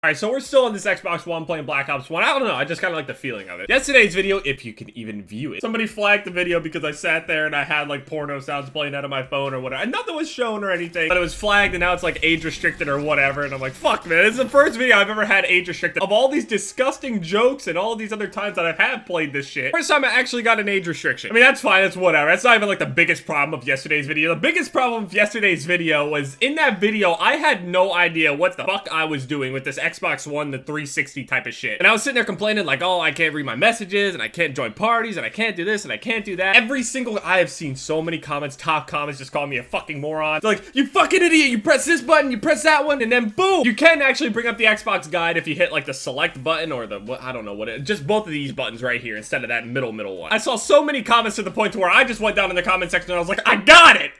Alright, so we're still on this Xbox One playing Black Ops 1. I don't know, I just kind of like the feeling of it. Yesterday's video, if you can even view it, somebody flagged the video because I sat there and I had like porno sounds playing out of my phone or whatever. And nothing was shown or anything, but it was flagged and now it's like age restricted or whatever. And I'm like, fuck man, this is the first video I've ever had age restricted. Of all these disgusting jokes and all these other times that I have played this shit, first time I actually got an age restriction. I mean, that's fine, that's whatever. That's not even like the biggest problem of yesterday's video. The biggest problem of yesterday's video was in that video, I had no idea what the fuck I was doing with this Xbox One, the 360 type of shit. And I was sitting there complaining like, oh, I can't read my messages and I can't join parties and I can't do this and I can't do that. I have seen so many comments, top comments just calling me a fucking moron. They're like, you fucking idiot, you press this button, you press that one, and then boom! You can actually bring up the Xbox guide if you hit like the select button or the, I don't know what it, just both of these buttons right here instead of that middle one. I saw so many comments to the point to where I just went down in the comment section and I was like, I got it,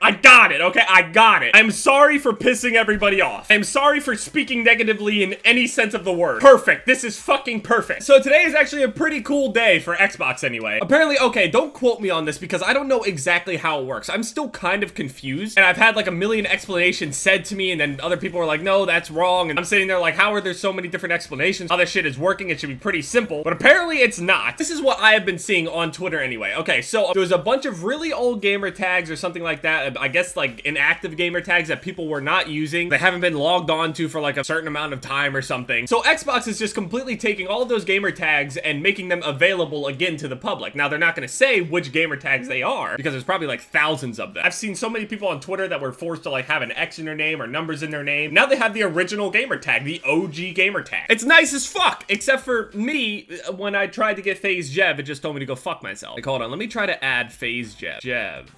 okay, I got it. I'm sorry for pissing everybody off. I'm sorry for speaking negatively in any sense of the word. Perfect. This is fucking perfect. So today is actually a pretty cool day for Xbox anyway. Apparently, okay, don't quote me on this because I don't know exactly how it works. I'm still kind of confused and I've had like a million explanations said to me and then other people are like, no, that's wrong. And I'm sitting there like, how are there so many different explanations? How this shit is working? It should be pretty simple, but apparently it's not. This is what I have been seeing on Twitter anyway. Okay, so there was a bunch of really old gamer tags or something like that. I guess like inactive gamer tags that people were not using. They haven't been logged on to for like a certain amount of time or something. So Xbox is just completely taking all of those gamer tags and making them available again to the public. Now, they're not going to say which gamer tags they are because there's probably like thousands of them. I've seen so many people on Twitter that were forced to like have an X in their name or numbers in their name. Now they have the original gamer tag, the OG gamer tag. It's nice as fuck, except for me, when I tried to get FaZe Jev, it just told me to go fuck myself. Like, hold on, let me try to add FaZe Jev.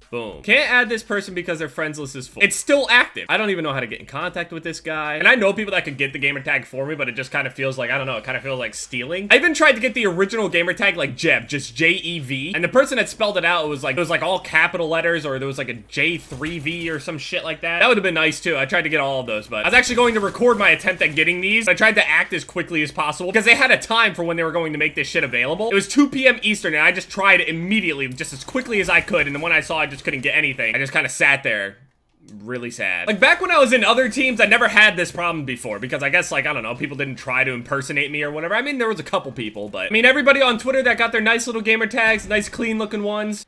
Boom. Can't add this person because their friends list is full. It's still active. I don't even know how to get in contact with this guy. And I know people that could get the gamer tag for me, but it just kind of feels like, I don't know, it kind of feels like stealing. I even tried to get the original gamer tag like Jev, just J-E-V. And the person that spelled it out, it was like all capital letters or there was like a J3V or some shit like that. That would have been nice too. I tried to get all of those, but I was actually going to record my attempt at getting these. I tried to act as quickly as possible because they had a time for when they were going to make this shit available. It was 2 p.m. Eastern and I just tried immediately, just as quickly as I could. And then when I saw I just couldn't get anything, I just kind of sat there really sad. Like back when I was in other teams, I never had this problem before because I guess like, I don't know, people didn't try to impersonate me or whatever. I mean, there was a couple people, but I mean, everybody on Twitter that got their nice little gamer tags, nice clean looking ones,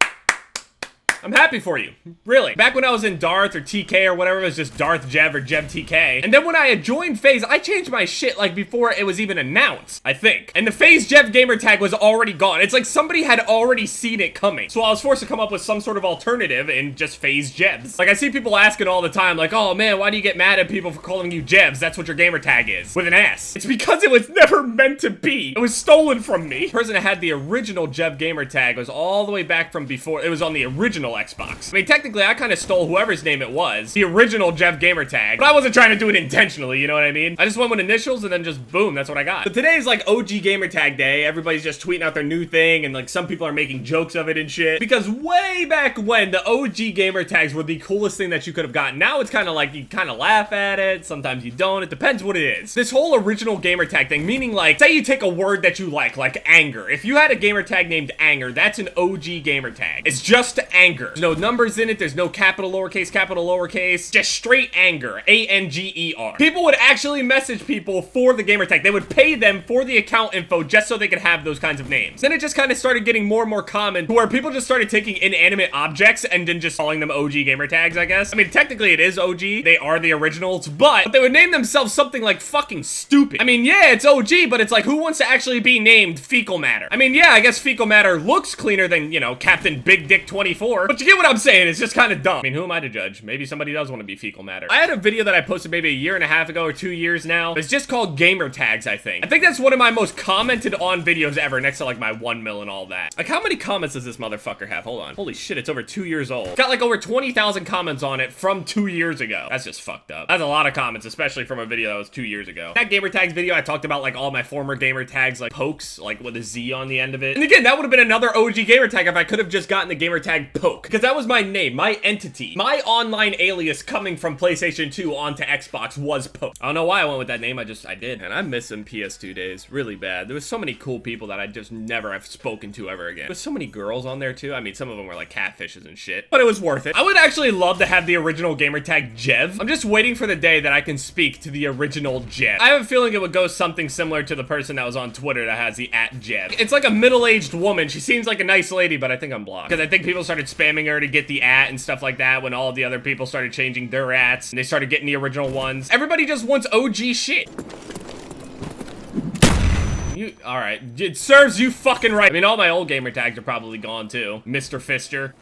I'm happy for you, really. Back when I was in Darth or TK or whatever, it was just Darth Jev or Jev TK. And then when I had joined FaZe, I changed my shit like before it was even announced, I think. And the FaZe Jev gamer tag was already gone. It's like somebody had already seen it coming. So I was forced to come up with some sort of alternative in just FaZe Jevs. Like I see people asking all the time, like, oh man, why do you get mad at people for calling you Jevs? That's what your gamer tag is, with an S. It's because it was never meant to be. It was stolen from me. The person that had the original Jev gamer tag was all the way back from before. It was on the original Xbox. I mean, technically, I kind of stole whoever's name it was, the original Jev gamer tag, but I wasn't trying to do it intentionally, you know what I mean? I just went with initials and then just boom, that's what I got. But today is like OG gamer tag day. Everybody's just tweeting out their new thing and like some people are making jokes of it and shit. Because way back when, the OG gamer tags were the coolest thing that you could have gotten. Now it's kind of like you kind of laugh at it, sometimes you don't, it depends what it is. This whole original gamer tag thing, meaning like, say you take a word that you like anger. If you had a gamer tag named anger, that's an OG gamer tag. It's just anger. There's no numbers in it, there's no capital lowercase, just straight anger, A-N-G-E-R. People would actually message people for the gamer tag. They would pay them for the account info just so they could have those kinds of names. Then it just kind of started getting more and more common to where people just started taking inanimate objects and then just calling them OG gamer tags, I guess. I mean, technically it is OG, they are the originals, but they would name themselves something like fucking stupid. I mean, yeah, it's OG, but it's like, who wants to actually be named Fecal Matter? I mean, yeah, I guess Fecal Matter looks cleaner than, you know, Captain Big Dick 24, but you get what I'm saying, it's just kind of dumb. I mean, who am I to judge? Maybe somebody does want to be Fecal Matter. I had a video that I posted maybe a year and a half ago or 2 years now. It's just called gamer tags, I think. I think that's one of my most commented on videos ever, next to like my 1 mil and all that. Like, how many comments does this motherfucker have? Hold on. Holy shit, it's over 2 years old. It's got like over 20,000 comments on it from 2 years ago. That's just fucked up. That's a lot of comments, especially from a video that was 2 years ago. That gamer tags video, I talked about like all my former gamer tags, like pokes, like with a Z on the end of it. And again, that would have been another OG gamer tag if I could have just gotten the gamer tag poke. Poke, because that was my name, my entity. My online alias coming from PlayStation 2 onto Xbox was Poke. I don't know why I went with that name, I did. And I miss some PS2 days really bad. There was so many cool people that I just never have spoken to ever again. There's so many girls on there too. I mean, some of them were like catfishes and shit, but it was worth it. I would actually love to have the original gamertag Jev. I'm just waiting for the day that I can speak to the original Jev. I have a feeling it would go something similar to the person that was on Twitter that has the @Jev. It's like a middle-aged woman. She seems like a nice lady, but I think I'm blocked. Because I think people started spamming her to get the and stuff like that when all the other people started changing their ats and they started getting the original ones. Everybody just wants OG shit. Alright, it serves you fucking right. I mean, all my old gamer tags are probably gone too. Mr. Fister.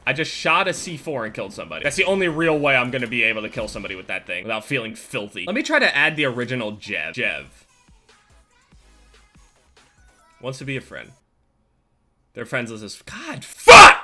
I just shot a C4 and killed somebody. That's the only real way I'm gonna be able to kill somebody with that thing without feeling filthy. Let me try to add the original Jev. Jev wants to be a friend. Their friends list is, God, fuck!